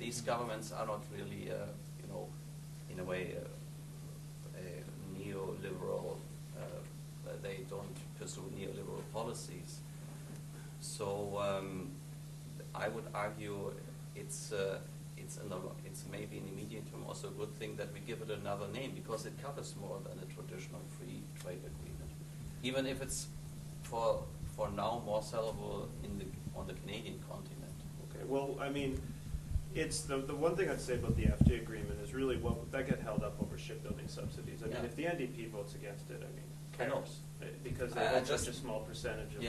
these governments are not really, in a way, a neoliberal. They don't pursue neoliberal policies. So I would argue it's maybe in the medium term also a good thing that we give it another name, because it covers more than a traditional free trade agreement, even if it's for now more sellable on the Canadian continent. Okay. Well, I mean, it's the one thing I'd say about the FTA agreement is really what that get held up over shipbuilding subsidies. I mean, if the NDP votes against it, I mean, cares, because they have such a small percentage of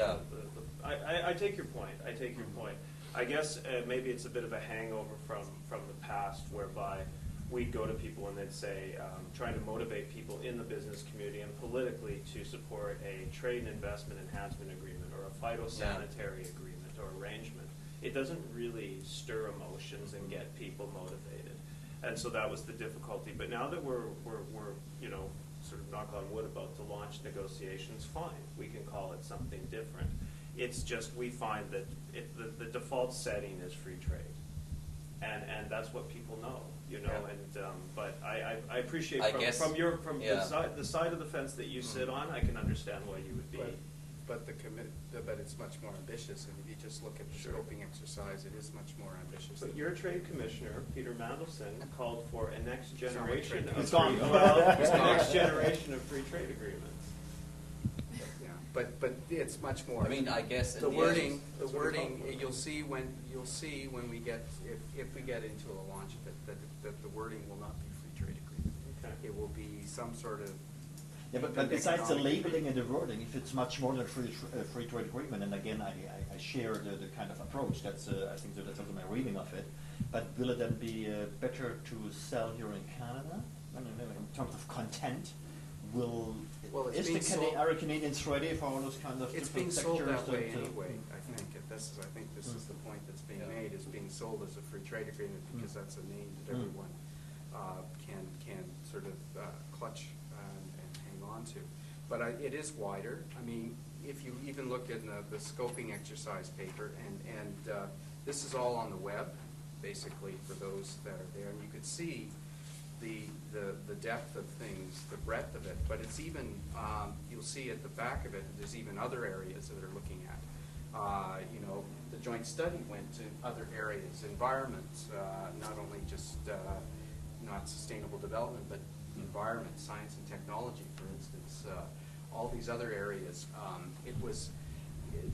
I take your point. I take your point. I guess maybe it's a bit of a hangover from the past, whereby we'd go to people and they'd say, trying to motivate people in the business community and politically to support a trade and investment enhancement agreement or a phytosanitary agreement or arrangement. It doesn't really stir emotions and get people motivated, and so that was the difficulty. But now that we're sort of knock on wood about to launch negotiations, fine, we can call it something different. It's just we find that the default setting is free trade, and that's what people know, And but I appreciate from the side of the fence that you sit on, I can understand why you would be. But it's much more ambitious, and if you just look at the scoping exercise, it is much more ambitious. But your trade commissioner, Peter Mandelson, called for a next generation of next generation of free trade agreements. But it's much more. I mean, I guess the wording. You'll see when we get if we get into a launch that the wording will not be free trade agreement. Okay. It will be some sort of. Yeah, but besides the labeling and the wording, if it's much more than free trade agreement, and again, I share the kind of approach. That's I think that's also my reading of it. But will it then be better to sell here in Canada? I don't know, in terms of content. Are Canadians ready for all those kinds of it's being sold that way anyway. I think this is the point that's being made. Is being sold as a free trade agreement because that's a name that everyone can sort of clutch and hang on to. But it is wider. I mean, if you even look in the scoping exercise paper, and this is all on the web, basically for those that are there, and you could see the depth of things, the breadth of it, but it's even, you'll see at the back of it, there's even other areas that they're looking at. The joint study went to other areas, environment, not only just not sustainable development, but environment, science and technology, for instance, all these other areas.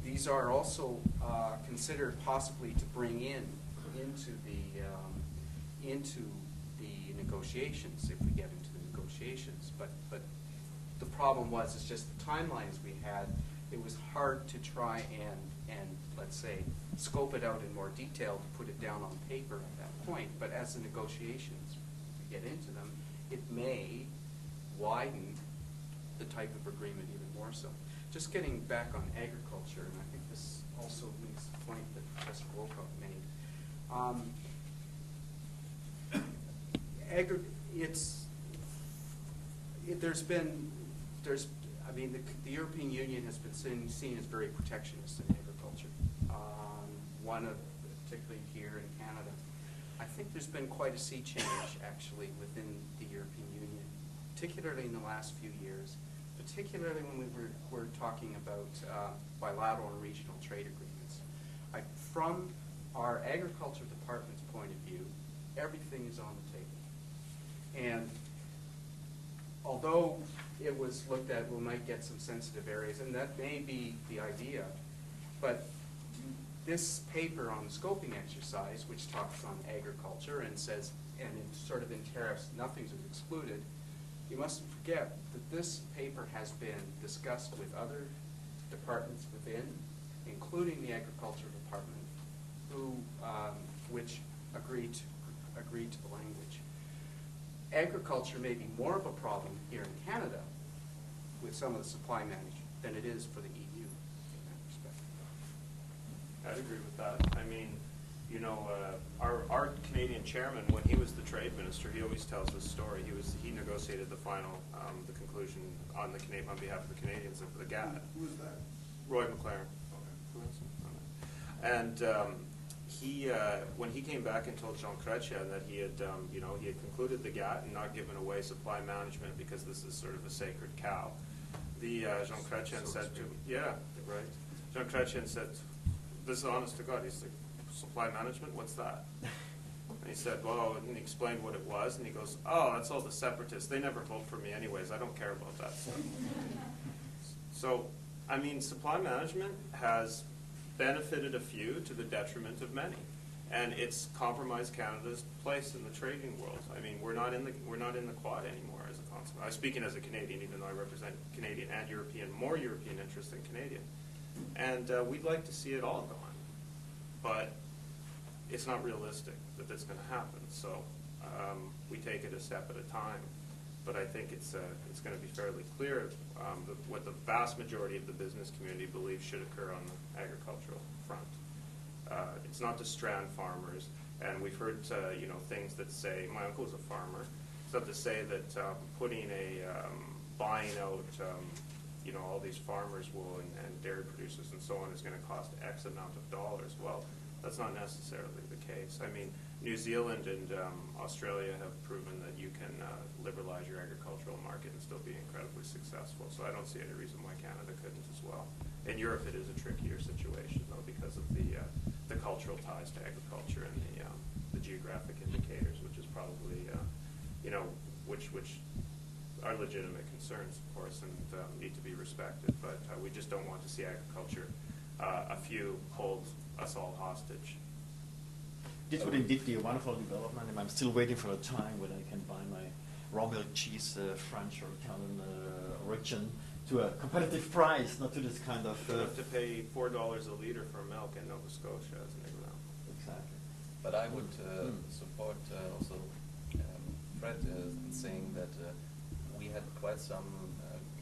These are also considered possibly to bring into the negotiations if we get into the negotiations, but the problem is just the timelines we had. It was hard to try and let's say scope it out in more detail to put it down on paper at that point. But as the negotiations get into them, it may widen the type of agreement even more so. Just getting back on agriculture, and I think this also makes the point that Professor Woolcock made. The European Union has been seen as very protectionist in agriculture. Particularly here in Canada. I think there's been quite a sea change actually within the European Union, particularly in the last few years, particularly when we were talking about bilateral and regional trade agreements. From our agriculture department's point of view, everything is on the table. And although it was looked at, we might get some sensitive areas, and that may be the idea, but this paper on the scoping exercise, which talks on agriculture and says, and it sort of in tariffs, nothing's excluded, you mustn't forget that this paper has been discussed with other departments within, including the agriculture department, which agreed to the language. Agriculture may be more of a problem here in Canada with some of the supply management than it is for the EU in that respect. I'd agree with that. I mean, our Canadian chairman, when he was the trade minister, he always tells this story. He negotiated the final, the conclusion on behalf of the Canadians of the GATT. Who was that? Roy McLaren. Okay. And he, when he came back and told Jean Chrétien that he had, he had concluded the GATT and not given away supply management because this is sort of a sacred cow, Jean Chrétien said to him, yeah, right. Jean Chrétien said, this is honest to God, he's like, supply management, what's that? And he said, well, and he explained what it was, and he goes, oh, that's all the separatists. They never vote for me anyways. I don't care about that stuff. So, I mean, supply management has benefited a few to the detriment of many, and it's compromised Canada's place in the trading world. I mean, we're not in the Quad anymore as a consequence. I'm speaking as a Canadian, even though I represent Canadian and European, more European interests than Canadian, and we'd like to see it all gone, but it's not realistic that that's going to happen. So we take it a step at a time. But I think it's going to be fairly clear what the vast majority of the business community believes should occur on the agricultural front. It's not to strand farmers, and we've heard things that say, my uncle's a farmer, it's not to say that buying out all these farmers wool and dairy producers and so on is going to cost X amount of dollars. Well, that's not necessarily the case. I mean, New Zealand and Australia have proven that you can liberalize your agricultural market and still be incredibly successful. So I don't see any reason why Canada couldn't as well. In Europe, it is a trickier situation, though, because of the cultural ties to agriculture and the geographic indicators, which is probably, which are legitimate concerns, of course, and need to be respected. But we just don't want to see agriculture, a few hold us all hostage. This would indeed be a wonderful development, and I'm still waiting for a time when I can buy my raw milk cheese, French or Italian origin, to a competitive price, not to this kind of... You have to pay $4 a liter for milk in Nova Scotia, as an example. Exactly. But I would support also Fred in saying that we had quite some,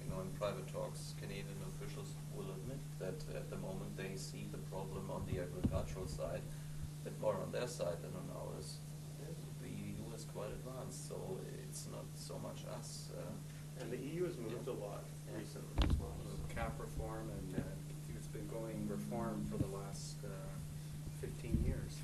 in private talks, Canadian officials will admit that at the moment they see the problem on the agricultural side, a bit more on their side than on ours. The EU is quite advanced, so it's not so much us. And the EU has moved a lot recently as well. Cap reform, and it's been going reform for the last 15 years.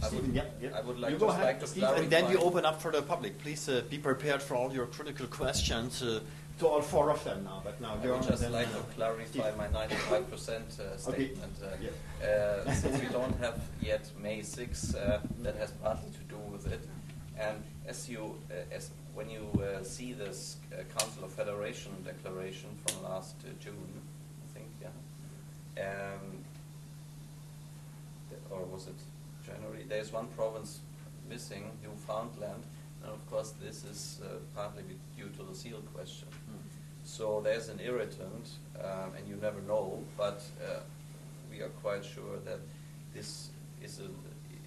I would like you to, go ahead, like to Steve, clarify. and then we open up for the public. Please be prepared for all your critical questions, to all four of them now. But now, I Jörn, would just then, like to clarify Steve. my 95% statement. Yeah. Since we don't have yet May 6, that has partly to do with it. And when you see this Council of Federation declaration from last June, I think, or was it January? There's one province missing, Newfoundland, and of course this is partly due to the seal question. So there's an irritant, and you never know, but we are quite sure that this is an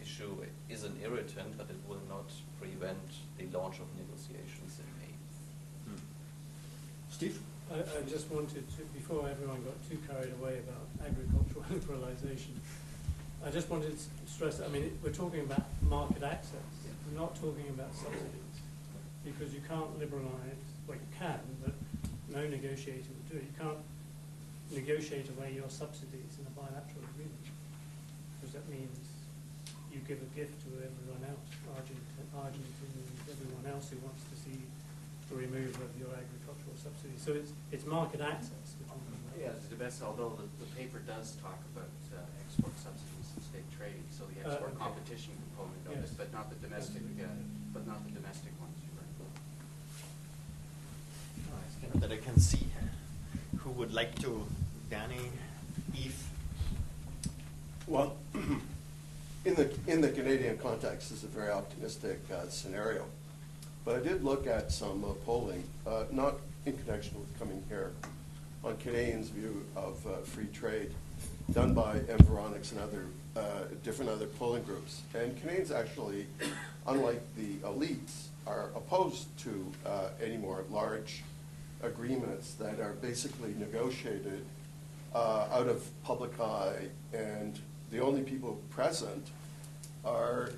issue, is an irritant, but it will not prevent the launch of negotiations in May. Steve? I just wanted to, before everyone got too carried away about agricultural liberalisation, I just wanted to stress that, we're talking about market access. We're not talking about subsidies, because you can't liberalise, well you can, but no negotiator will do it. You can't negotiate away your subsidies in a bilateral agreement, because that means you give a gift to everyone else, Argentinians, everyone else who wants to see the removal of your agricultural subsidies. So it's market access we're talking about. Yeah, the domestic, although the paper does talk about export subsidies and state trading, so the export competition component of it, but not the domestic, ones. Right. That I can see. Who would like to? Danny, Eve. Well, in the Canadian context, this is a very optimistic scenario. But I did look at some polling, not in connection with coming here, on Canadians' view of free trade, done by Environics and other different other polling groups. And Canadians actually, unlike the elites, are opposed to any more large agreements that are basically negotiated out of public eye, and the only people present are